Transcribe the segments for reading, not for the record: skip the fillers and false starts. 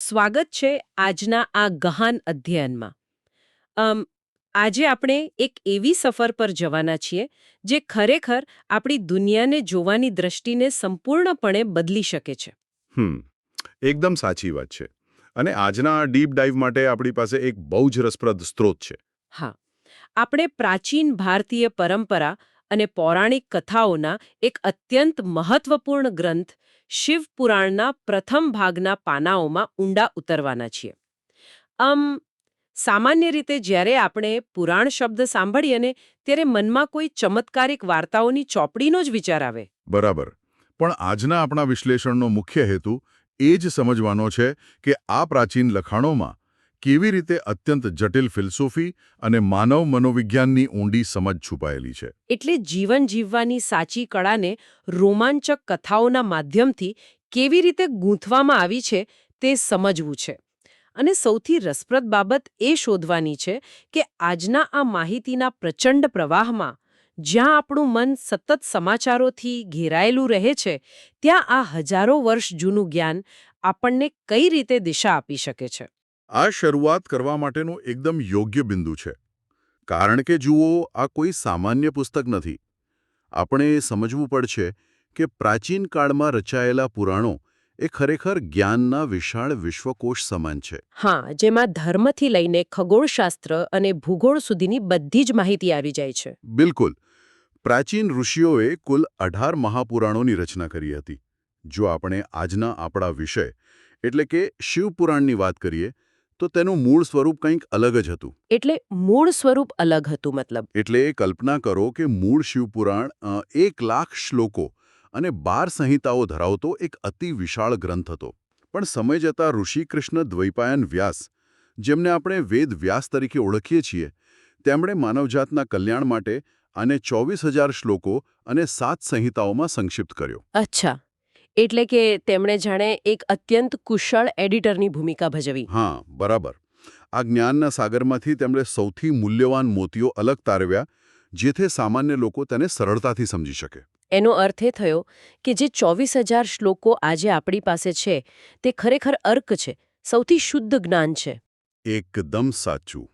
સ્વાગત છે આજના આ ગહન અધ્યયનમાં. અમ, આજે આપણે એક એવી સફર પર જવાના છીએ જે ખરેખર આપણી દુનિયાને જોવાની દ્રષ્ટિને સંપૂર્ણપણે બદલી શકે છે. હમ એકદમ સાચી વાત છે. અને આજના આ ડીપ ડાઇવ માટે આપણી પાસે એક બહુ જ રસપ્રદ સ્ત્રોત છે. હા, આપણે પ્રાચીન ભારતીય પરંપરા અને પૌરાણિક કથાઓના એક અત્યંત મહત્વપૂર્ણ ગ્રંથ શિવપુરાણના પ્રથમ ભાગના પાનાઓમાં ઊંડા ઉતરવાના છીએ. આમ સામાન્ય રીતે જ્યારે આપણે પુરાણ શબ્દ સાંભળીએ ને ત્યારે મનમાં કોઈ ચમત્કારિક વાર્તાઓની ચોપડીનો જ વિચાર આવે. બરાબર. પણ આજના આપણા વિશ્લેષણનો મુખ્ય હેતુ એ જ સમજવાનો છે કે આ પ્રાચીન લખાણોમાં કેવી રીતે અત્યંત જટિલ ફિલસૂફી અને માનવ મનોવિજ્ઞાનની ઊંડી સમજ છુપાયેલી છે. એટલે જીવન જીવવાની સાચી કળાને રોમાંચક કથાઓના માધ્યમથી કેવી રીતે ગૂંથવામાં આવી છે તે સમજવું છે. અને સૌથી રસપ્રદ બાબત એ શોધવાની છે કે આજના આ માહિતીના પ્રચંડ પ્રવાહમાં જ્યાં આપણું મન સતત સમાચારોથી ઘેરાયેલું રહે છે ત્યાં આ હજારો વર્ષ જૂનું જ્ઞાન આપણને કઈ રીતે દિશા આપી શકે છે. આ શરૂઆત કરવા માટેનું એકદમ યોગ્ય બિંદુ છે. કારણ કે જુઓ, આ કોઈ સામાન્ય પુસ્તક નથી. આપણે એ સમજવું પડશે કે પ્રાચીન કાળમાં રચાયેલા પુરાણો એ ખરેખર જ્ઞાનના વિશાળ વિશ્વકોશ સમાન છે. હા, જેમાં ધર્મથી લઈને ખગોળશાસ્ત્ર અને ભૂગોળ સુધીની બધી જ માહિતી આવી જાય છે. બિલકુલ. પ્રાચીન ઋષિઓએ કુલ 18 મહાપુરાણોની રચના કરી હતી. જો આપણે આજના આપણા વિષય એટલે કે શિવપુરાણની વાત કરીએ તો તેનું મૂળ સ્વરૂપ કંઈક અલગ જ હતું. એટલે મૂળ સ્વરૂપ અલગ હતું મતલબ. એટલે કલ્પના કરો કે મૂળ શિવપુરાણ 1,00,000 શ્લોકો અને 12 સંહિતાઓ ધરાવતો એક અતિ વિશાળ ગ્રંથ હતો. પણ સમય જતાં ઋષિ કૃષ્ણ દ્વૈપાયન વ્યાસ, જેમને આપણે વેદ વ્યાસ તરીકે ઓળખીએ છીએ, તેમણે માનવજાતના કલ્યાણ માટે આને 24,000 શ્લોકો અને 7 સંહિતાઓમાં સંક્ષિપ્ત કર્યો. અચ્છા, એટલે કે તેમણે જાણે એક અત્યંત કુશળ એડિટરની ભૂમિકા ભજવી. હા, બરાબર. આ જ્ઞાનના સાગરમાંથી તેમણે સૌથી મૂલ્યવાન મોતીઓ અલગ તારવ્યા, જેથી સામાન્ય લોકો તેને સરળતાથી સમજી શકે. એનો અર્થ એ થયો કે જે 24,000 શ્લોકો આજે આપણી પાસે છે તે ખરેખર અર્ક છે, સૌથી શુદ્ધ જ્ઞાન છે. એકદમ સાચું.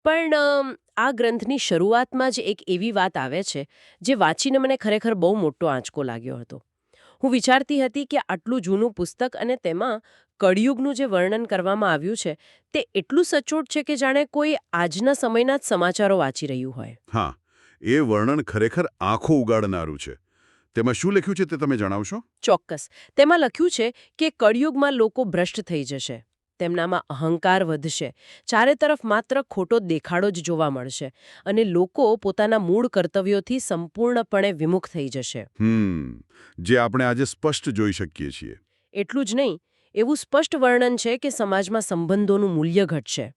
પણ આ ગ્રંથની શરૂઆતમાં જ એક એવી વાત આવે છે જે વાંચીને મને ખરેખર બહુ મોટો આંચકો લાગ્યો હતો. હું વિચારતી હતી કે આટલું જૂનું પુસ્તક અને તેમાં કળિયુગનું જે વર્ણન કરવામાં આવ્યું છે તે એટલું સચોટ છે કે જાણે કોઈ આજના સમયના જ સમાચારો વાંચી રહ્યું હોય. હા, એ વર્ણન ખરેખર આંખો ઉગાડનારું છે. તેમાં શું લખ્યું છે તે તમે જણાવશો? ચોક્કસ. તેમાં લખ્યું છે કે કળિયુગમાં લોકો ભ્રષ્ટ થઈ જશે, તેમનામાં અહંકાર વધશે, ચારે તરફ માત્ર ખોટો દેખાડો જ જોવા મળશે અને લોકો પોતાના મૂળ કર્તવ્યોથી સંપૂર્ણપણે વિમુખ થઈ જશે. જે આપણે આજે સ્પષ્ટ જોઈ શકીએ છીએ. એટલું જ નહીં, એવું સ્પષ્ટ વર્ણન છે કે સમાજમાં સંબંધોનું મૂલ્ય ઘટશે.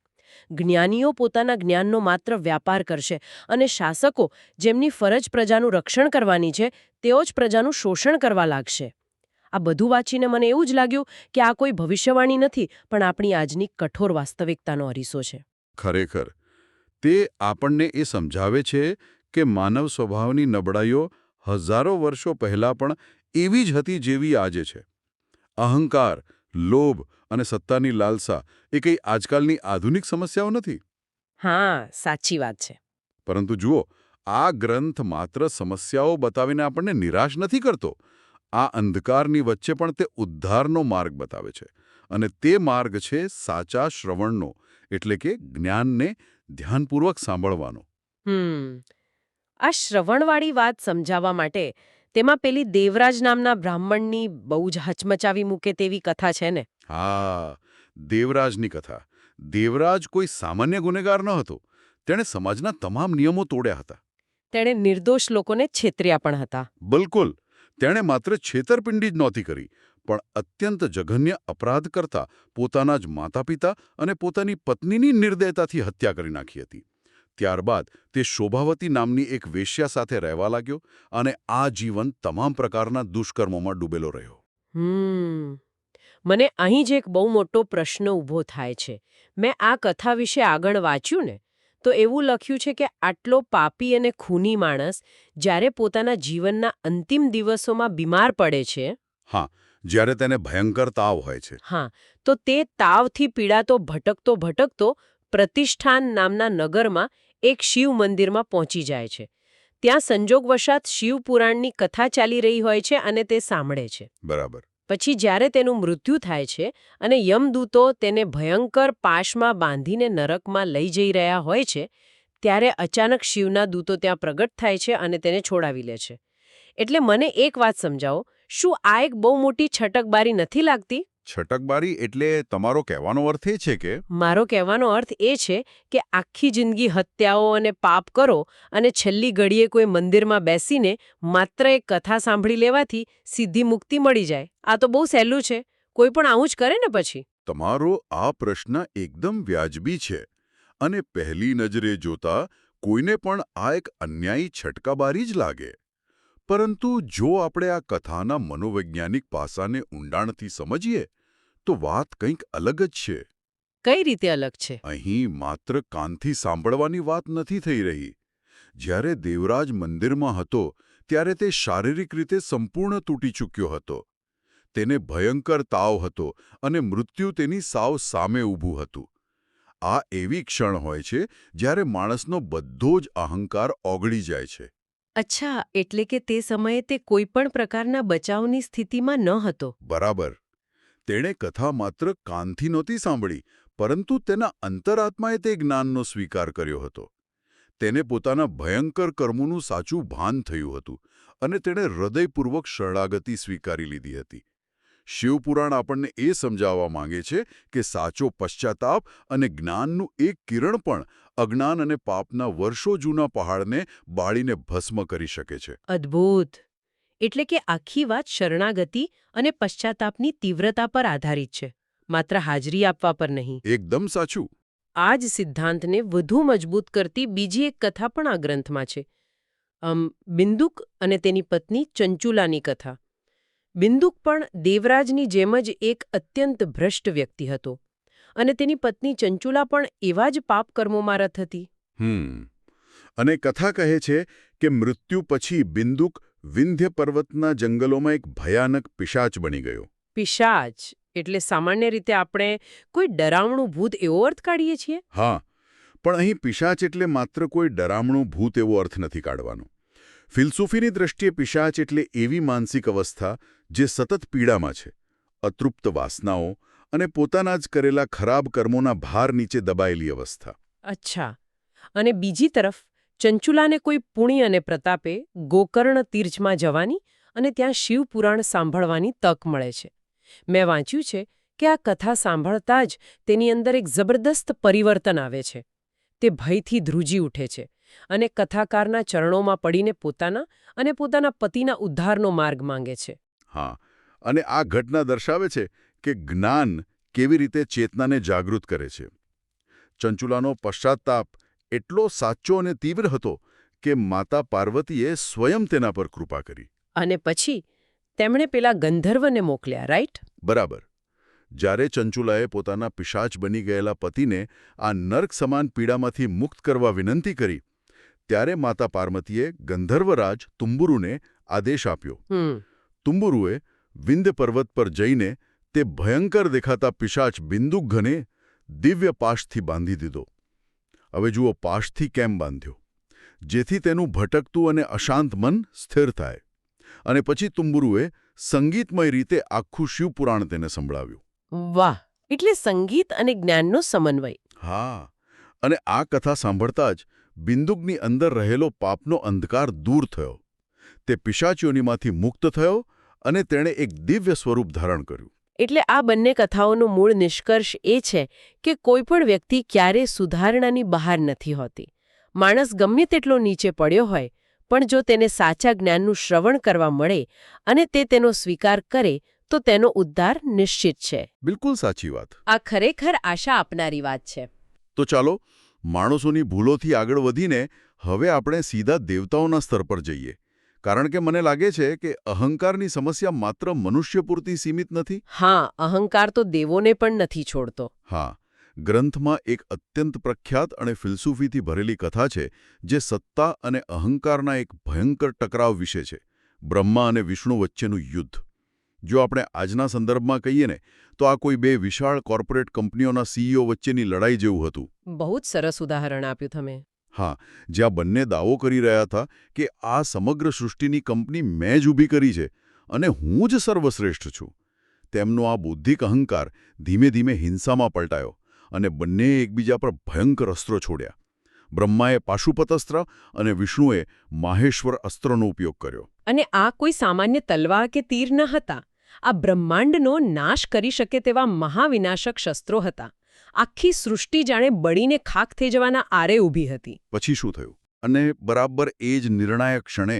જ્ઞાનીઓ પોતાના જ્ઞાનનો માત્ર વ્યાપાર કરશે અને શાસકો, જેમની ફરજ પ્રજાનું રક્ષણ કરવાની છે, તેઓ જ પ્રજાનું શોષણ કરવા લાગશે. આ બધું વાંચીને મને એવું જ લાગ્યું કે આ કોઈ ભવિષ્યવાણી નથી, પણ આપણી આજની કઠોર વાસ્તવિકતાનો અરીસો છે. ખરેખર. તે આપણને એ સમજાવે છે કે માનવ સ્વભાવની નબળાઈઓ હજારો વર્ષો પહેલાં પણ એવી જ હતી જેવી આજે છે. અહંકાર, લોભ અને સત્તાની લાલસા એ કંઈ આજકાલની આધુનિક સમસ્યાઓ નથી. હા, સાચી વાત છે. પરંતુ જુઓ, આ ગ્રંથ માત્ર સમસ્યાઓ બતાવીને આપણને નિરાશ નથી કરતો. આ અંધકારની વચ્ચે પણ તે ઉદ્ધારનો માર્ગ બતાવે છે. અને તે માર્ગ છે સાચા શ્રવણનો, એટલે કે જ્ઞાનને ધ્યાનપૂર્વક સાંભળવાનો. આ શ્રવણવાળી વાત સમજાવવા માટે તેમાં પેલી દેવરાજ નામના બ્રાહ્મણની બહુ જ હચમચાવી મૂકે તેવી કથા છે ને. હા, દેવરાજની કથા. દેવરાજ કોઈ સામાન્ય ગુનેગાર ન હતો. તેણે સમાજના તમામ નિયમો તોડ્યા હતા. તેણે નિર્દોષ લોકોને છેતર્યા પણ હતા. બિલકુલ. તેણે માત્ર છેતરપિંડી જ નહોતી કરી, પણ અત્યંત જઘન્ય અપરાધ કરતા પોતાના જ માતાપિતા અને પોતાની પત્નીની નિર્દયતાથી હત્યા કરી નાખી હતી. ત્યારબાદ તે શોભાવતી નામની એક વેશ્યા સાથે રહેવા લાગ્યો અને આ જીવન તમામ પ્રકારના દુષ્કર્મોમાં ડૂબેલો રહ્યો. મને અહીં જ એક બહુ મોટો પ્રશ્ન ઊભો થાય છે. મેં આ કથા વિશે આગળ વાંચ્યું ને તો એવું લખ્યું છે કે આટલો પાપી અને ખૂની માણસ જ્યારે પોતાના જીવનના અંતિમ દિવસોમાં બીમાર પડે છે. હા, જ્યારે તેને ભયંકર તાવ હોય છે. હા, તો તે તાવથી પીડાતો ભટકતો ભટકતો પ્રતિષ્ઠાન નામના નગરમાં એક શિવ મંદિરમાં પહોંચી જાય છે. ત્યાં સંજોગવશાત શિવપુરાણની કથા ચાલી રહી હોય છે અને તે સાંભળે છે. બરાબર. પછી જ્યારે તેનું મૃત્યુ થાય છે અને યમદૂતો તેને ભયંકર પાશમાં બાંધીને નરકમાં લઈ જઈ રહ્યા હોય છે, ત્યારે અચાનક શિવના દૂતો ત્યાં પ્રગટ થાય છે અને તેને છોડાવી લે છે. એટલે મને એક વાત સમજાવો, શું આ એક બહુ મોટી છટકબારી નથી લાગતી? છટકબારી એટલે તમારો કહેવાનો અર્થ એ છે કે મારો કહેવાનો અર્થ એ છે કે આખી જિંદગી હત્યાઓ અને પાપ કરો અને છેલ્લી ઘડીએ કોઈ મંદિરમાં બેસીને માત્ર એક કથા સાંભળી લેવાથી સીધી મુક્તિ મળી જાય, આ તો બહુ સહેલું છે. કોઈ પણ આવું જ કરે ને પછી. તમારો આ પ્રશ્ન એકદમ વ્યાજબી છે અને પહેલી નજરે જોતા કોઈને પણ આ એક અન્યાયી છટકાબારી જ લાગે. પરંતુ જો આપણે આ કથાના મનોવૈજ્ઞાનિક પાસાને ઊંડાણથી સમજીએ તો વાત કંઈક અલગ જ છે. કઈ રીતે અલગ છે? અહીં માત્ર કાનથી સાંભળવાની વાત નથી થઈ રહી. જ્યારે દેવરાજ મંદિરમાં હતો ત્યારે તે શારીરિક રીતે સંપૂર્ણ તૂટી ચૂક્યો હતો. તેને ભયંકર તાવ હતો અને મૃત્યુ તેની સાવ સામે ઊભું હતું. આ એવી ક્ષણ હોય છે જ્યારે માણસનો બધો જ અહંકાર ઓગળી જાય છે. અચ્છા, એટલે કે તે સમયે તે કોઈ પણ પ્રકારના બચાવની સ્થિતિમાં ન હતો. બરાબર. તેણે કથા માત્ર કાનથી નહોતી સાંભળી, પરંતુ તેના અંતરાત્માએ તે જ્ઞાનનો સ્વીકાર કર્યો હતો. તેને પોતાના ભયંકર કર્મોનું સાચું ભાન થયું હતું અને તેણે હૃદયપૂર્વક શરણાગતિ સ્વીકારી લીધી હતી. શિવપુરાણ આપણને એ સમજાવવા માંગે છે કે સાચો પશ્ચાતાપ અને જ્ઞાનનું એક કિરણ પણ અજ્ઞાન અને પાપના વર્ષો જૂના પહાડને બાળીને ભસ્મ કરી શકે છે. અદ્ભુત! એટલે કે આખી વાત શરણાગતિ અને પશ્ચાતાપની તીવ્રતા પર આધારિત છે, માત્ર હાજરી આપવા પર નહીં. એકદમ સાચું. આ જ સિદ્ધાંતને વધુ મજબૂત કરતી બીજી એક કથા પણ આ ગ્રંથમાં છે. બિંદુક અને તેની પત્ની ચંચુલાની કથા. બિંદુક પણ દેવરાજની જેમ જ એક અત્યંત ભ્રષ્ટ વ્યક્તિ હતો અને તેની પત્ની ચંચુલા પણ એવા જ પાપ કર્મોમાં રત હતી. અને કથા કહે છે કે મૃત્યુ પછી બિંદુક વિંધ્ય પર્વતના જંગલોમાં એક ભયાનક પિશાચ બની ગયો. પિશાચ એટલે સામાન્ય રીતે આપણે કોઈ ડરાવણું ભૂત એવો અર્થ કાઢીએ છીએ? હા, પણ અહીં પિશાચ એટલે માત્ર કોઈ ડરામણું ભૂત એવો અર્થ નથી કાઢવાનો. ફિલસૂફીની દ્રષ્ટિએ પિશાચ એટલે એવી માનસિક અવસ્થા જે સતત પીડામાં છે, અતૃપ્ત વાસનાઓ અને પોતાના જ કરેલા ખરાબ કર્મોના ભાર નીચે દબાયેલી અવસ્થા. અચ્છા. અને બીજી તરફ ચંચુલાને કોઈ પુણ્ય અને પ્રતાપે ગોકર્ણ તીર્થમાં જવાની અને ત્યાં શિવપુરાણ સાંભળવાની તક મળે છે. મેં વાંચ્યું છે કે આ કથા સાંભળતા જ તેની અંદર એક જબરદસ્ત પરિવર્તન આવે છે. તે ભયથી ધ્રુજી ઉઠે છે અને કથાકારના ચરણોમાં પડીને પોતાના અને પોતાના પતિના ઉદ્ધારનો માર્ગ માંગે છે. હા, અને આ ઘટના દર્શાવે છે કે જ્ઞાન કેવી રીતે ચેતનાને જાગૃત કરે છે. ચંચુલાનો પશ્ચાતાપ એટલો સાચો અને તીવ્ર હતો કે માતા પાર્વતીએ સ્વયં તેના પર કૃપા કરી. અને પછી તેમણે પેલા ગંધર્વને મોકલ્યા, રાઈટ? બરાબર. જ્યારે ચંચુલાએ પોતાના પિશાચ બની ગયેલા પતિને આ નર્ક સમાન પીડામાંથી મુક્ત કરવા વિનંતી કરી, ત્યારે માતા પાર્વતીએ ગંધર્વરાજ તુંબુરુને આદેશ આપ્યો. તુંબુરુએ વિંધ્ય પર્વત પર જઈને તે ભયંકર દેખાતા પિશાચ બિંદુઘને દિવ્ય પાશથી બાંધી દીધો. હવે જુઓ, પાશથી કેમ બાંધ્યો? જેથી તેનું ભટકતું અને અશાંત મન સ્થિર થાય. અને પછી તુંબુરુએ સંગીતમય રીતે આખું શિવપુરાણ તેને સંભળાવ્યું. વાહ! એટલે સંગીત અને જ્ઞાનનો સમન્વય. હા, અને આ કથા સાંભળતા જ બિંદુકની અંદર રહેલો પાપનો અંધકાર દૂર થયો. તે પિશાચીઓનીમાંથી મુક્ત થયો અને તેણે એક દિવ્ય સ્વરૂપ ધારણ કર્યું. એટલે આ બંને કથાઓનો મૂળ નિષ્કર્ષ એ છે કે કોઈ પણ વ્યક્તિ ક્યારેય સુધારણાની બહાર નથી હોતી. માણસ ગમે તેટલો નીચે પડ્યો હોય, પણ જો તેને સાચા જ્ઞાનનું શ્રવણ કરવા મળે અને તે તેનો સ્વીકાર કરે તો તેનો ઉદ્ધાર નિશ્ચિત છે. બિલકુલ સાચી વાત. આ ખરેખર આશા આપનારી વાત છે. તો ચાલો, માણસોની ભૂલોથી આગળ વધીને હવે આપણે સીધા દેવતાઓના સ્તર પર જઈએ. કારણ કે મને લાગે છે કે અહંકારની સમસ્યા માત્ર મનુષ્ય પૂરતી સીમિત નથી. હા, અહંકાર તો દેવોને પણ નથી છોડતો. હા, ગ્રંથમાં એક અત્યંત પ્રખ્યાત અને ફિલસૂફીથી ભરેલી કથા છે જે સત્તા અને અહંકારના એક ભયંકર ટકરાવ વિશે છે. બ્રહ્મા અને વિષ્ણુ વચ્ચેનું યુદ્ધ. જો આપણે આજના સંદર્ભમાં કહીએ ને તો આ કોઈ બે વિશાળ કોર્પોરેટ કંપનીઓના સીઈઓ વચ્ચેની લડાઈ જેવું હતું. બહુ જ સરસ ઉદાહરણ આપ્યું તમે. હા, જ્યાં બંને દાવો કરી રહ્યા હતા કે આ સમગ્ર સૃષ્ટિની કંપની મેં જ ઊભી કરી છે અને હું જ સર્વશ્રેષ્ઠ છું. તેમનો આ બૌદ્ધિક અહંકાર ધીમે ધીમે હિંસામાં પલટાયો અને બંનેએ એકબીજા પર ભયંકર અસ્ત્રો છોડ્યા. બ્રહ્માએ પાશુપત અસ્ત્ર અને વિષ્ણુએ માહેશ્વર અસ્ત્રનો ઉપયોગ કર્યો. અને આ કોઈ સામાન્ય તલવાર કે તીર ન હતા. આ બ્રહ્માંડનો નાશ કરી શકે તેવા મહાવિનાશક શસ્ત્રો હતા. આખી સૃષ્ટિ જાણે બળીને ખાખ થઈ જવાના આરે ઊભી હતી. પછી શું થયું? અને બરાબર એ જ નિર્ણાયક ક્ષણે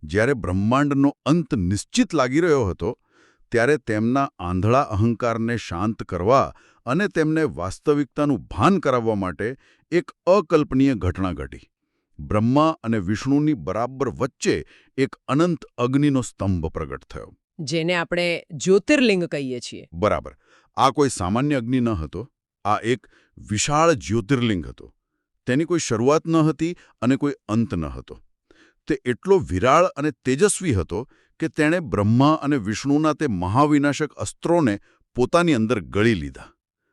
જ્યારે બ્રહ્માંડનો અંત નિશ્ચિત લાગી રહ્યો હતો ત્યારે તેમના આંધળા અહંકારને શાંત કરવા અને તેમને વાસ્તવિકતાનું ભાન કરાવવા માટે એક અકલ્પનીય ઘટના ઘટી. બ્રહ્મા અને વિષ્ણુની બરાબર વચ્ચે એક અનંત અગ્નિનો સ્તંભ પ્રગટ થયો. જેને આપણે જ્યોતિર્લિંગ કહીએ છીએ. બરાબર. આ કોઈ સામાન્ય અગ્નિ ન હતો. આ એક વિશાળ જ્યોતિર્લિંગ હતો. તેની કોઈ શરૂઆત ન હતી અને કોઈ અંત ન હતો. તે એટલો વિરાળ અને તેજસ્વી હતો કે તેણે બ્રહ્મા અને વિષ્ણુના તે મહાવિનાશક અસ્ત્રોને પોતાની અંદર ગળી લીધા.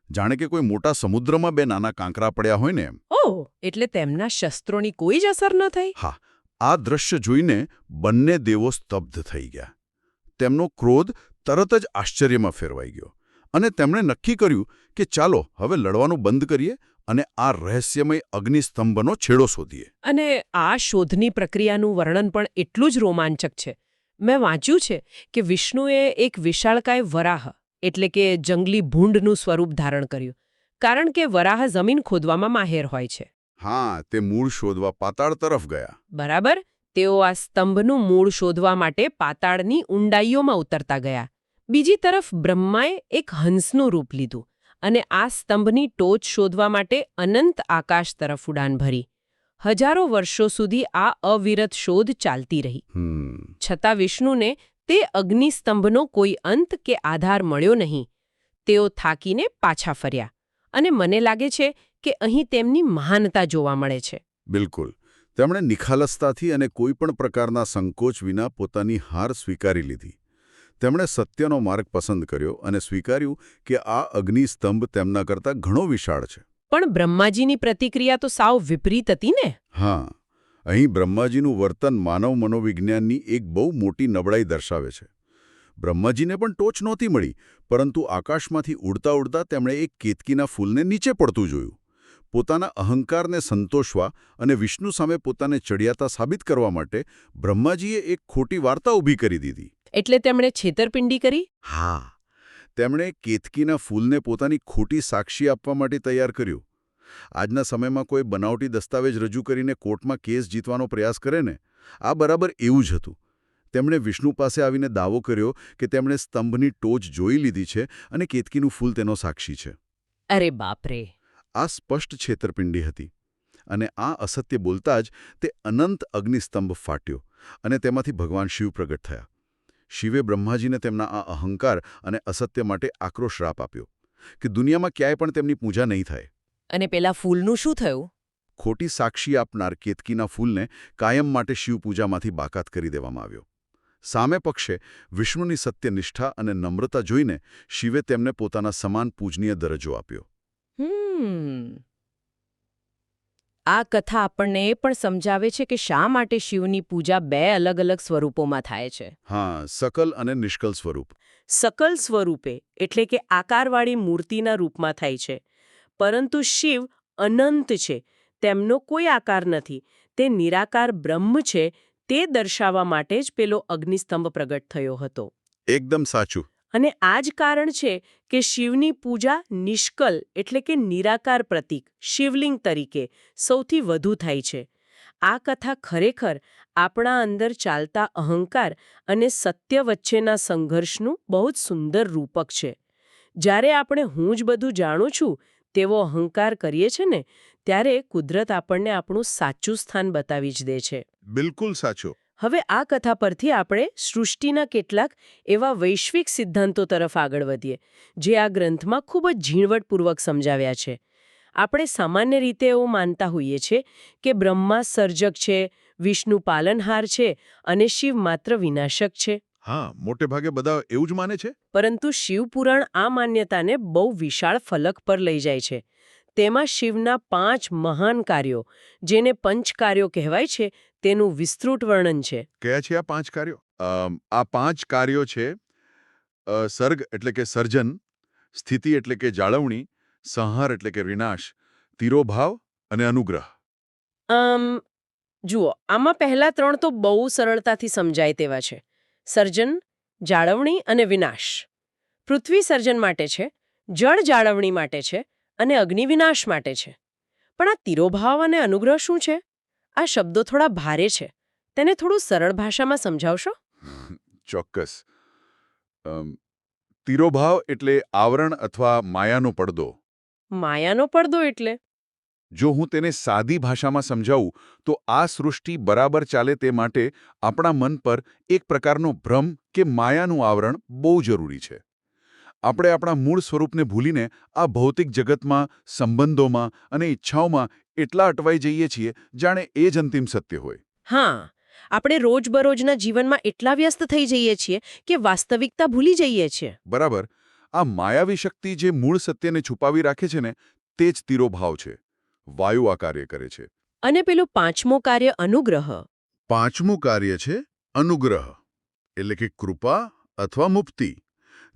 જાણે કે કોઈ મોટા સમુદ્રમાં બે નાના કાંકરા પડ્યા હોય ને એમ. ઓહ, એટલે તેમના શસ્ત્રોની કોઈ જ અસર ન થઈ? હા, આ દ્રશ્ય જોઈને બંને દેવો સ્તબ્ધ થઈ ગયા. તેમનો ક્રોધ તરત જ આશ્ચર્યમાં ફેરવાઈ ગયો અને તેમણે નક્કી કર્યું કે ચાલો હવે લડવાનું બંધ કરીએ અને આ રહસ્યમય અગ્નિસ્તંભનો છેડો શોધીએ. અને આ શોધની પ્રક્રિયાનું વર્ણન પણ એટલું જ રોમાંચક છે. મેં વાંચ્યું છે કે વિષ્ણુએ એક વિશાળકાય વરાહ એટલે કે જંગલી ભૂંડનું સ્વરૂપ ધારણ કર્યું. કારણ કે વરાહ જમીન ખોદવામાં માહેર હોય છે. હા, તે મૂળ શોધવા પાતાળ તરફ ગયા. બરાબર. તેઓ આ સ્તંભનું મૂળ શોધવા માટે પાતાળની ઊંડાઈઓમાં ઉતરતા ગયા. બીજી તરફ બ્રહ્માએ એક હંસનું રૂપ લીધું અને આ સ્તંભની ટોચ શોધવા માટે અનંત આકાશ તરફ ઉડાન ભરી. હજારો વર્ષો સુધી આ અવિરત શોધ ચાલતી રહી. છતાં વિષ્ણુને તે અગ્નિસ્તંભનો કોઈ અંત કે આધાર મળ્યો નહીં. તેઓ થાકીને પાછા ફર્યા અને મને લાગે છે કે અહીં તેમની મહાનતા જોવા મળે છે. બિલકુલ. તેમણે નિખાલસતાથી અને કોઈપણ પ્રકારના સંકોચ વિના પોતાની હાર સ્વીકારી લીધી. તેમણે સત્યનો માર્ગ પસંદ કર્યો અને સ્વીકાર્યું કે આ અગ્નિસ્તંભ તેમના કરતાં ઘણો વિશાળ છે. પણ બ્રહ્માજીની પ્રતિક્રિયા તો સાવ વિપરીત હતી ને? હા, અહીં બ્રહ્માજીનું વર્તન માનવ મનોવિજ્ઞાનની એક બહુ મોટી નબળાઈ દર્શાવે છે. બ્રહ્માજીને પણ ટોચ નહોતી મળી, પરંતુ આકાશમાંથી ઉડતા ઉડતા તેમણે એક કેતકીના ફૂલને નીચે પડતું જોયું. પોતાના અહંકારને સંતોષવા અને વિષ્ણુ સામે પોતાને ચડિયાતા સાબિત કરવા માટે બ્રહ્માજીએ એક ખોટી વાર્તા ઊભી કરી દીધી. એટલે તેમણે છેતરપિંડી કરી? હા, તેમણે કેતકીના ફૂલને પોતાની ખોટી સાક્ષી આપવા માટે તૈયાર કર્યું. આજના સમયમાં કોઈ બનાવટી દસ્તાવેજ રજૂ કરીને કોર્ટમાં કેસ જીતવાનો પ્રયાસ કરે ને, આ બરાબર એવું જ હતું. તેમણે વિષ્ણુ પાસે આવીને દાવો કર્યો કે તેમણે સ્તંભની ટોચ જોઈ લીધી છે અને કેતકીનું ફૂલ તેનો સાક્ષી છે. અરે બાપરે! આ સ્પષ્ટ છેતરપિંડી હતી. અને આ અસત્ય બોલતા જ તે અનંત અગ્નિસ્તંભ ફાટ્યો અને તેમાંથી ભગવાન શિવ પ્રગટ થયા. શિવે બ્રહ્માજીને તેમના આ અહંકાર અને અસત્ય માટે આકરો શ્રાપ આપ્યો કે દુનિયામાં ક્યાંય પણ તેમની પૂજા નહીં થાય. અને પેલા ફૂલનું શું થયું? ખોટી સાક્ષી આપનાર કેતકીના ફૂલને કાયમ માટે શિવપૂજામાંથી બાકાત કરી દેવામાં આવ્યો. સામે પક્ષે વિષ્ણુની સત્યનિષ્ઠા અને નમ્રતા જોઈને શિવે તેમને પોતાના સમાન પૂજનીય દરજ્જો આપ્યો. આ કથા આપણને એ પણ સમજાવે છે કે શા માટે શિવની પૂજા બે અલગ અલગ સ્વરૂપોમાં થાય છે. હા, સકલ અને નિષ્કલ સ્વરૂપ. સકલ સ્વરૂપે એટલે કે આકારવાળી મૂર્તિના રૂપમાં થાય છે. પરંતુ શિવ અનંત છે. તેમનો કોઈ આકાર નથી. તે નિરાકાર બ્રહ્મ છે. તે દર્શાવવા માટે જ પેલો અગ્નિસ્તંભ પ્રગટ થયો હતો. એકદમ સાચું. અને આ જ કારણ છે કે શિવની પૂજા નિષ્કલ એટલે કે નિરાકાર પ્રતીક શિવલિંગ તરીકે સૌથી વધુ થાય છે. આ કથા ખરેખર આપણા અંદર ચાલતા અહંકાર અને સત્ય વચ્ચેના સંઘર્ષનું બહુ જ સુંદર રૂપક છે. જ્યારે આપણે હું જ બધું જાણું છું તેવો અહંકાર કરીએ છીએ ને, ત્યારે કુદરત આપણને આપણું સાચું સ્થાન બતાવી જ દે છે. બિલકુલ સાચું. હવે આ કથા પરથી આપણે સૃષ્ટિના કેટલાક એવા વૈશ્વિક સિદ્ધાંતો તરફ આગળ વધીએ જે આ ગ્રંથમાં ખૂબ જ ઝીણવટપૂર્વક સમજાવ્યા છે. આપણે સામાન્ય રીતે એવું માનતા હોઈએ છીએ કે બ્રહ્મા સર્જક છે, વિષ્ણુ પાલનહાર છે અને શિવ માત્ર વિનાશક છે. હા, મોટે ભાગે બધા એવું જ માને છે. પરંતુ શિવપુરાણ આ માન્યતાને બહુ વિશાળ ફલક પર લઈ જાય છે. તેમાં શિવના 5 મહાન કાર્યો, જેને પંચકાર્યો કહેવાય છે, તેનું વિસ્તૃત વર્ણન છે. કયા છે આ 5 કાર્યો? આ 5 કાર્યો છે સર્ગ એટલે કે સર્જન, સ્થિતિ એટલે કે જાળવણી, સંહાર એટલે કે વિનાશ, તિરોભાવ અને અનુગ્રહ. આમ જુઓ, આમાં પહેલા 3 તો બહુ સરળતાથી સમજાય તેવા છે. સર્જન, જાળવણી અને વિનાશ. પૃથ્વી સર્જન માટે છે, જળ જાળવણી માટે છે અને અગ્નિ વિનાશ માટે છે. પણ આ તિરોભાવ અને અનુગ્રહ શું છે? આ શબ્દો થોડા ભારે છે. તેને થોડું સરળ ભાષામાં સમજાવશો? ચોક્કસ. અમ, તિરોભાવ એટલે આવરણ અથવા માયાનો પડદો. માયાનો પડદો એટલે? જો હું તેને સાદી ભાષામાં સમજાવું તો આ સૃષ્ટિ બરાબર ચાલે તે માટે આપણા મન પર એક પ્રકારનો ભ્રમ કે માયાનું આવરણ બહુ જરૂરી છે. આપણે આપણા મૂળ સ્વરૂપને ભૂલીને આ ભૌતિક જગતમાં, સંબંધોમાં અને ઈચ્છાઓમાં એટલા અટવાઈ જઈએ છીએ જાણે એ જ અંતિમ સત્ય હોય. હા, આપણે રોજબરોજના જીવનમાં એટલા વ્યસ્ત થઈ જઈએ છીએ કે વાસ્તવિકતા ભૂલી જઈએ છીએ. બરાબર. આ માયાવી શક્તિ જે મૂળ સત્યને છુપાવી રાખે છે ને, તે જ તિરોભાવ છે. વાયુ આ કાર્ય કરે છે. અને પેલું 5મું કાર્ય અનુગ્રહ. 5મું કાર્ય છે અનુગ્રહ, એટલે કે કૃપા અથવા મુક્તિ.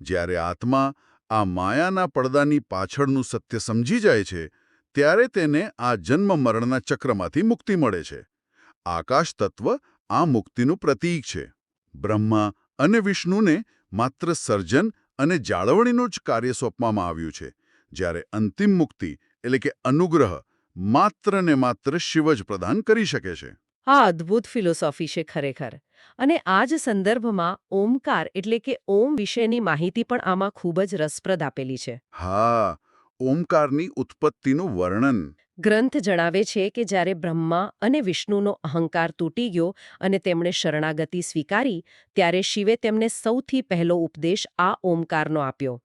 જ્યારે આત્મા આ માયાના પડદાની પાછળનું સત્ય સમજી જાય છે, ત્યારે તેને આ જન્મ-મરણના ચક્રમાંથી મુક્તિ મળે છે. આકાશ તત્વ આ મુક્તિનું પ્રતીક છે. બ્રહ્મા અને વિષ્ણુને માત્ર સર્જન અને જાળવણીનું જ કાર્ય સોંપવામાં આવ્યું છે, જ્યારે અંતિમ મુક્તિ એટલે કે અનુગ્રહ માત્ર ને માત્ર શિવ જ પ્રદાન કરી શકે છે. આ અદ્ભુત ફિલોસોફી છે ખરેખર. અને આ જ સંદર્ભમાં ઓમકાર એટલે કે ઓમ વિશેની માહિતી પણ આમાં ખૂબ જ રસપ્રદ આપેલી છે. હા, ઓમકારની ઉત્પત્તિનું વર્ણન. ગ્રંથ જણાવે છે કે જ્યારે બ્રહ્મા અને વિષ્ણુનો અહંકાર તૂટી ગયો અને તેમણે શરણાગતિ સ્વીકારી, ત્યારે શિવે તેમને સૌથી પહેલો ઉપદેશ આ ઓમકારનો આપ્યો.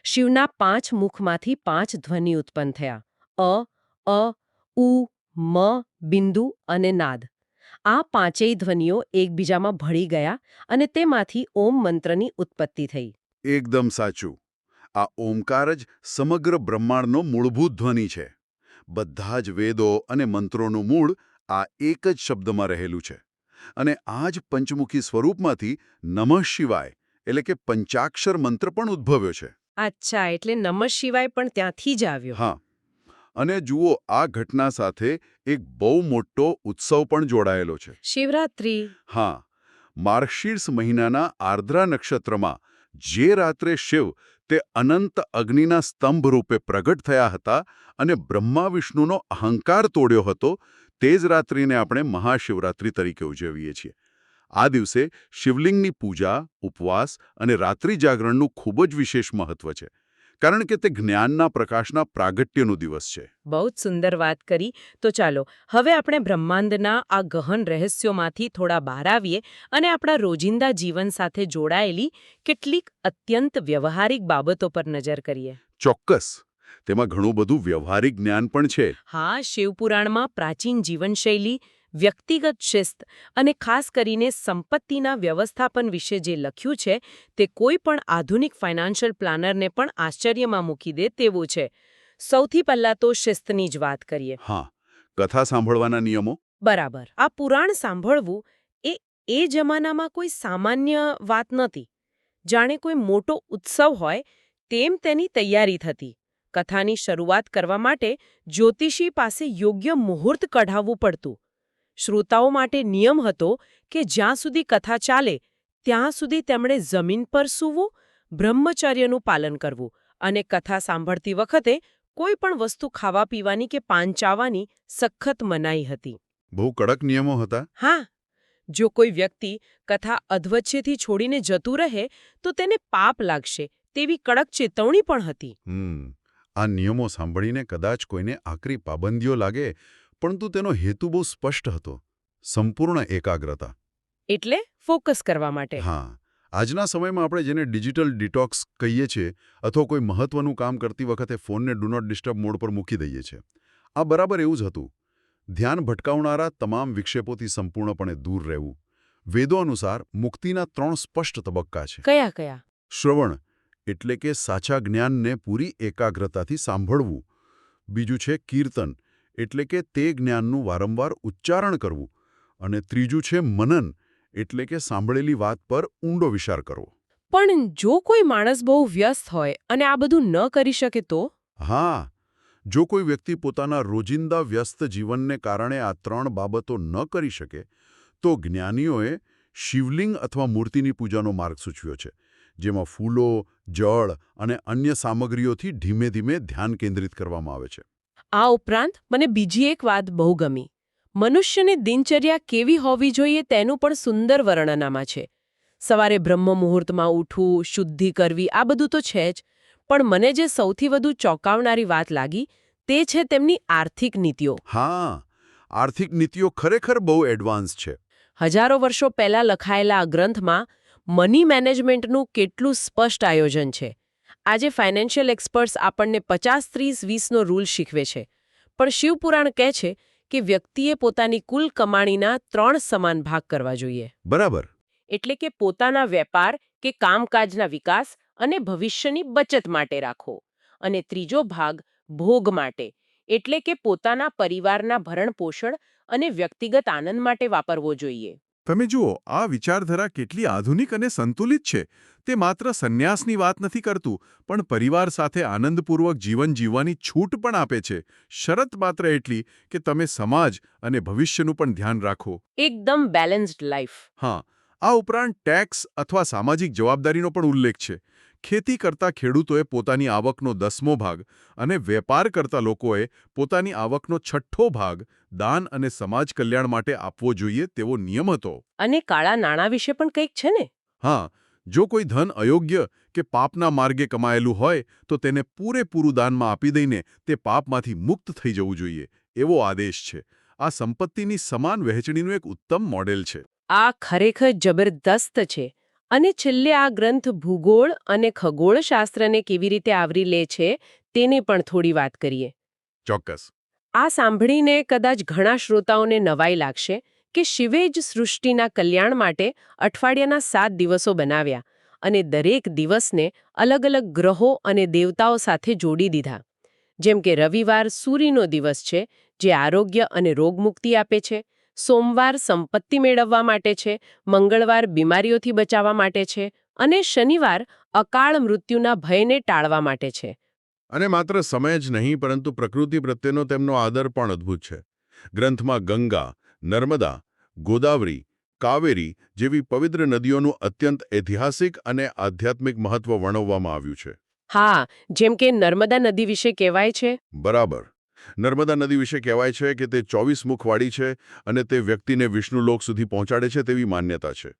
શિવના 5 મુખમાંથી 5 ધ્વનિ ઉત્પન્ન થયા: અ, ઉ, મ, બિંદુ અને નાદ. આ પાંચેય ધ્વનિઓ એકબીજામાં ભળી ગયા અને તેમાંથી ઓમ મંત્રની ઉત્પત્તિ થઈ. એકદમ સાચું. આ ઓમકાર જ સમગ્ર બ્રહ્માંડનો મૂળભૂત ધ્વનિ છે. બધા જ વેદો અને મંત્રોનું મૂળ આ એક જ શબ્દમાં રહેલું છે. અને આ જ પંચમુખી સ્વરૂપમાંથી નમઃ શિવાય એટલે કે પંચાક્ષર મંત્ર પણ ઉદ્ભવ્યો છે. અચ્છા, એટલે નમઃ શિવાય પણ ત્યાંથી જ આવ્યો. હા. અને જુઓ, આ ઘટના સાથે એક બહુ મોટો ઉત્સવ પણ જોડાયેલો છે. શિવરાત્રી. હા, માર્ગશીર્ષ મહિનાના આર્દ્રા નક્ષત્રમાં જે રાત્રે શિવ તે અનંત અગ્નિના સ્તંભ રૂપે પ્રગટ થયા હતા અને બ્રહ્મા વિષ્ણુનો અહંકાર તોડ્યો હતો, તે જ રાત્રિને આપણે મહાશિવરાત્રિ તરીકે ઉજવીએ છીએ. આ દિવસે શિવલિંગની પૂજા, ઉપવાસ અને રાત્રિ જાગરણનું ખૂબ જ વિશેષ મહત્વ છે, કારણ કે તે જ્ઞાનના પ્રકાશના પ્રાગટ્યનો દિવસ છે. બહુ જ સુંદર વાત કરી. તો ચાલો હવે આપણે બ્રહ્માંડના આ ગહન રહસ્યોમાંથી થોડા બહાર આવીએ અને આપણા રોજિંદા જીવન સાથે જોડાયેલી કેટલીક અત્યંત વ્યવહારિક બાબતો પર નજર કરીએ. ચોક્કસ. તેમાં ઘણું બધું વ્યવહારિક જ્ઞાન પણ છે. હા, શિવપુરાણમાં પ્રાચીન જીવનશૈલી, વ્યક્તિગત શિસ્ત અને ખાસ કરીને સંપત્તિના વ્યવસ્થાપન વિશે જે લખ્યું છે, તે કોઈ પણ આધુનિક ફાઇનાન્શિયલ પ્લાનરને પણ આશ્ચર્યમાં મૂકી દે તેવું છે. સૌથી પહેલાં તો શિસ્તની જ વાત કરીએ. હા, કથા સાંભળવાના નિયમો. બરાબર. આ પુરાણ સાંભળવું એ જમાનામાં કોઈ સામાન્ય વાત નહોતી. જાણે કોઈ મોટો ઉત્સવ હોય તેમ તેની તૈયારી થતી. કથાની શરૂઆત કરવા માટે જ્યોતિષી પાસે યોગ્ય મુહૂર્ત કઢાવવું પડતું. શ્રોતાઓ માટે નિયમ હતો કે જ્યાં સુધી કથા ચાલે ત્યાં સુધી તેમણે જમીન પર સૂવું, બ્રહ્મચર્યનું પાલન કરવું અને કથા સાંભળતી વખતે કોઈ પણ વસ્તુ ખાવા પીવાની કે પાન ચાવવાની સખત મનાઈ હતી. બહુ કડક નિયમો હતા. હા, જો કોઈ વ્યક્તિ કથા અધવચ્ચેથી છોડીને જતું રહે તો તેને પાપ લાગશે તેવી કડક ચેતવણી પણ હતી. આ નિયમો સાંભળીને કદાચ કોઈને આકરી પાબંદીઓ લાગે, પરંતુ તેનો હેતુ બહુ સ્પષ્ટ હતો: સંપૂર્ણ એકાગ્રતા. એટલે ફોકસ કરવા માટે. હા, આજના સમયમાં આપણે જેને ડિજિટલ ડિટોક્સ કહીએ છીએ, અથવા કોઈ મહત્વનું કામ કરતી વખતે ફોનને ડુ નોટ ડિસ્ટર્બ મોડ પર મૂકી દઈએ છીએ. આ બરાબર એવું જ હતું. ધ્યાન ભટકાવનારા તમામ વિક્ષેપોથી સંપૂર્ણપણે દૂર રહેવું. વેદો અનુસાર મુક્તિના 3 સ્પષ્ટ તબક્કા છે. કયા કયા? શ્રવણ એટલે કે સાચા જ્ઞાનને પૂરી એકાગ્રતાથી સાંભળવું. બીજું છે કીર્તન એટલે કે તે જ્ઞાનનું વારંવાર ઉચ્ચારણ કરવું. અને ત્રીજું છે મનન એટલે કે સાંભળેલી વાત પર ઊંડો વિચાર કરવો. પણ જો કોઈ માણસ બહુ વ્યસ્ત હોય અને આ બધું ન કરી શકે તો? હા, જો કોઈ વ્યક્તિ પોતાના રોજિંદા વ્યસ્ત જીવનને કારણે આ 3 બાબતો ન કરી શકે, તો જ્ઞાનીઓએ શિવલિંગ અથવા મૂર્તિની પૂજાનો માર્ગ સૂચવ્યો છે, જેમાં ફૂલો, જળ અને અન્ય સામગ્રીઓથી ધીમે ધીમે ધ્યાન કેન્દ્રિત કરવામાં આવે છે. આ ઉપરાંત મને બીજી એક વાત બહુ ગમી. મનુષ્યની દિનચર્યા કેવી હોવી જોઈએ તેનું પણ સુંદર વર્ણન આમાં છે. સવારે બ્રહ્મ મુહૂર્તમાં ઉઠવું, શુદ્ધિ કરવી, આ બધું તો છે જ, પણ મને જે સૌથી વધુ ચોંકાવનારી વાત લાગી તે છે તેમની આર્થિક નીતિઓ. હા, આર્થિક નીતિઓ ખરેખર બહુ એડવાન્સ છે. હજારો વર્ષો પહેલા લખાયેલા આ ગ્રંથમાં મની મેનેજમેન્ટનું કેટલું સ્પષ્ટ આયોજન છે. આજે ફાઇનાન્શિયલ એક્સપર્ટ્સ આપણને 50-30-20નો રૂલ શીખવે છે, પણ શિવપુરાણ કહે છે કે વ્યક્તિએ પોતાની કુલ કમાણીના 3 સમાન ભાગ કરવા જોઈએ. બરાબર. એટલે કે પોતાના વેપાર કે કામકાજના વિકાસ અને ભવિષ્યની બચત માટે રાખો, અને ત્રીજો ભાગ ભોગ માટે, એટલે કે પોતાના પરિવારના ભરણપોષણ અને વ્યક્તિગત આનંદ માટે વાપરવો જોઈએ. તમે જુઓ, આ વિચારધારા કેટલી આધુનિક અને સંતુલિત છે. તે માત્ર સંન્યાસની વાત નથી કરતું, પણ પરિવાર સાથે આનંદપૂર્વક જીવન જીવવાની છૂટ પણ આપે છે. શરત માત્ર એટલી કે તમે સમાજ અને ભવિષ્યનું પણ ધ્યાન રાખો. એકદમ બેલેન્સ્ડ લાઈફ. હા, આ ઉપરાંત ટેક્સ અથવા સામાજિક જવાબદારીનો પણ ઉલ્લેખ છે. ખેતી કરતા ખેડૂતોએ પોતાની આવકનો 10મો ભાગ અને વેપાર કરતા લોકોએ પોતાની આવકનો 6ઠ્ઠો ભાગ દાન અને સમાજ કલ્યાણ માટે આપવો જોઈએ તેવો નિયમ હતો. અને કાળા નાણાં વિશે પણ કંઈક છે ને? હા, જો કોઈ ધન અયોગ્ય કે પાપના માર્ગે કમાયેલું હોય તો તેને પૂરેપૂરું દાનમાં આપી દઈને તે પાપમાંથી મુક્ત થઈ જવું જોઈએ, એવો આદેશ છે. આ સંપત્તિની સમાન વહેંચણીનું એક ઉત્તમ મોડેલ છે. આ ખરેખર જબરદસ્ત છે. અને છેલ્લે આ ગ્રંથ ભૂગોળ અને ખગોળશાસ્ત્રને કેવી રીતે આવરી લે છે તેને પણ થોડી વાત કરીએ. ચોક્કસ. આ સાંભળીને કદાચ ઘણા શ્રોતાઓને નવાઈ લાગશે કે શિવે જ સૃષ્ટિના કલ્યાણ માટે અઠવાડિયાના 7 દિવસો બનાવ્યા અને દરેક દિવસને અલગ અલગ ગ્રહો અને દેવતાઓ સાથે જોડી દીધા. જેમ કે રવિવાર સૂર્યનો દિવસ છે, જે આરોગ્ય અને રોગમુક્તિ આપે છે. સોમવાર સંપત્તિ મેળવવા માટે છે, મંગળવાર બીમારીઓથી બચાવવા માટે છે, અને શનિવાર અકાળ મૃત્યુના ભયને ટાળવા માટે છે. અને માત્ર સમય જ નહીં, પરંતુ પ્રકૃતિ પ્રત્યેનો તેમનો આદર પણ અદ્ભુત છે. ગ્રંથમાં ગંગા, નર્મદા, ગોદાવરી, કાવેરી જેવી પવિત્ર નદીઓનું અત્યંત ઐતિહાસિક અને આધ્યાત્મિક મહત્વ વર્ણવવામાં આવ્યું છે. હા, જેમ કે નર્મદા નદી વિશે કહેવાય છે. બરાબર. નર્મદા નદી વિશે કહેવાય છે કે તે 24 મુખવાળી છે અને તે વ્યક્તિને વિષ્ણુલોક સુધી પહોંચાડે છે તેવી માન્યતા છે.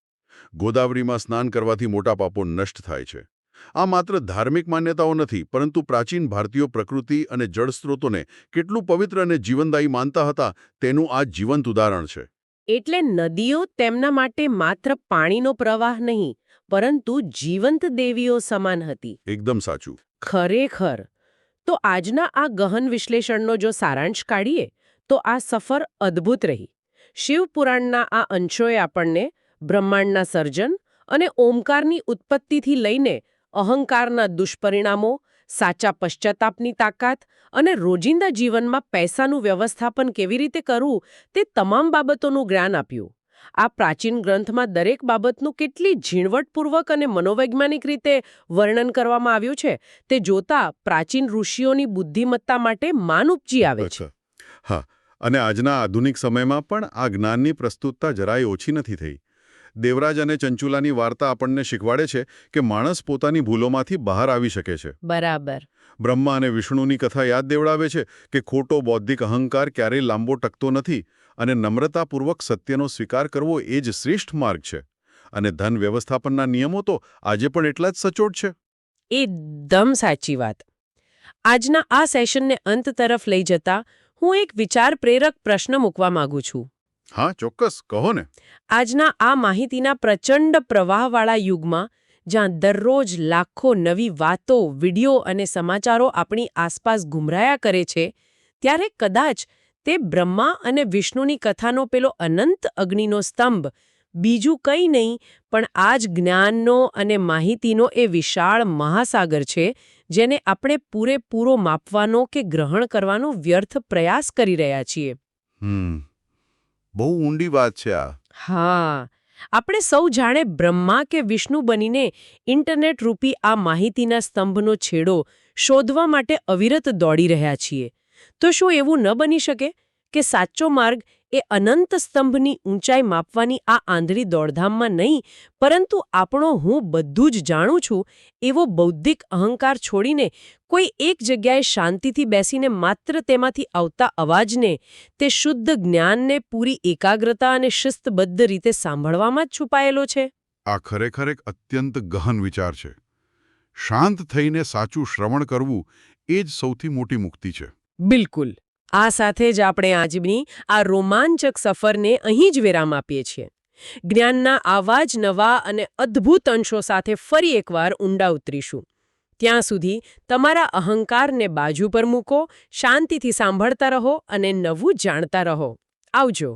ગોદાવરીમાં સ્નાન કરવાથી મોટા પાપો નષ્ટ થાય છે. આ માત્ર ધાર્મિક માન્યતાઓ નથી, પરંતુ પ્રાચીન ભારતીયો પ્રકૃતિ અને જળસ્ત્રોતોને કેટલું પવિત્ર અને જીવનદાયી માનતા હતા તેનું આ જીવંત ઉદાહરણ છે. એટલે નદીઓ તેમના માટે માત્ર પાણીનો પ્રવાહ નહીં, પરંતુ જીવંત દેવીઓ સમાન હતી. એકદમ સાચું. ખરેખર. તો આજના આ ગહન વિશ્લેષણનો જો સારાંશ કાઢીએ તો આ સફર અદ્ભુત રહી. શિવપુરાણના આ અંશોએ આપણને બ્રહ્માંડના સર્જન અને ઓમકારની ઉત્પત્તિથી લઈને અહંકારના દુષ્પરિણામો, સાચા પશ્ચાતાપની તાકાત અને રોજિંદા જીવનમાં પૈસાનું વ્યવસ્થાપન કેવી રીતે કરવું તે તમામ બાબતોનું જ્ઞાન આપ્યું. આ પ્રાચીન ગ્રંથમાં દરેક બાબતનું કેટલી ઝીણવટપૂર્વક અને મનોવૈજ્ઞાનિક રીતે વર્ણન કરવામાં આવ્યું છે તે જોતા પ્રાચીન ઋષિઓની બુદ્ધિમત્તા માટે માન ઉપજી આવે છે. હા, અને આજના આધુનિક સમયમાં પણ આ જ્ઞાનની પ્રસ્તુતતા જરાય ઓછી નથી થઈ. દેવરાજ અને ચંચુલાની વાર્તા આપણને શીખવાડે છે કે માણસ પોતાની ભૂલોમાંથી બહાર આવી શકે છે. બરાબર. બ્રહ્મા અને વિષ્ણુની કથા યાદ દેવડાવે છે કે ખોટો બૌદ્ધિક અહંકાર ક્યારેય લાંબો ટકતો નથી અને નમ્રતાપૂર્વક સત્યનો સ્વીકાર કરવો એ જ શ્રેષ્ઠ માર્ગ છે. અને ધન વ્યવસ્થાપનના નિયમો તો આજે પણ એટલા જ સચોટ છે. એકદમ સાચી વાત. આજના આ સેશનને અંત તરફ લઈ જતા હું એક વિચાર પ્રેરક પ્રશ્ન મૂકવા માંગુ છું. હા, ચોક્કસ, કહો ને. આજના આ માહિતીના પ્રચંડ પ્રવાહવાળા યુગમાં જ્યાં દરરોજ લાખો નવી વાતો, વિડીયો અને સમાચારો આપણી આસપાસ ગુમરાયા કરે છે, ત્યારે કદાચ તે બ્રહ્મા અને વિષ્ણુની કથાનો પેલો અનંત અગ્નિનો સ્તંભ બીજું કંઈ નહીં પણ આ જ જ્ઞાનનો અને માહિતીનો એ વિશાળ મહાસાગર છે જેને આપણે પૂરેપૂરો માપવાનો કે ગ્રહણ કરવાનો વ્યર્થ પ્રયાસ કરી રહ્યા છીએ. બહુ ઊંડી વાત છે આ. હા, આપણે સૌ જાણે બ્રહ્મા કે વિષ્ણુ બનીને ઇન્ટરનેટ રૂપી આ માહિતીના સ્તંભનો છેડો શોધવા માટે અવિરત દોડી રહ્યા છીએ. તો શું એવું ન બની શકે કે સાચો માર્ગ એ અનંત સ્તંભની ઊંચાઈ માપવાની આ આંધળી દોડધામમાં નહીં, પરંતુ આપણો હું બધું જ જાણું છું એવો બૌદ્ધિક અહંકાર છોડીને કોઈ એક જગ્યાએ શાંતિથી બેસીને માત્ર તેમાંથી આવતા અવાજને, તે શુદ્ધ જ્ઞાનને પૂરી એકાગ્રતા અને શિસ્તબદ્ધ રીતે સાંભળવામાં જ છુપાયેલો છે? આ ખરેખર એક અત્યંત ગહન વિચાર છે. શાંત થઈને સાચું શ્રવણ કરવું એ જ સૌથી મોટી મુક્તિ છે. બિલકુલ. આ સાથે જ આપણે આજની આ રોમાંચક સફરને અહીં જ વિરામ આપીએ છીએ. જ્ઞાનના આવા જ નવા અને અદ્ભુત અંશો સાથે ફરી એકવાર ઊંડા ઉતરીશું. ત્યાં સુધી તમારા અહંકારને બાજુ પર મૂકો, શાંતિથી સાંભળતા રહો અને નવું જાણતા રહો. આવજો.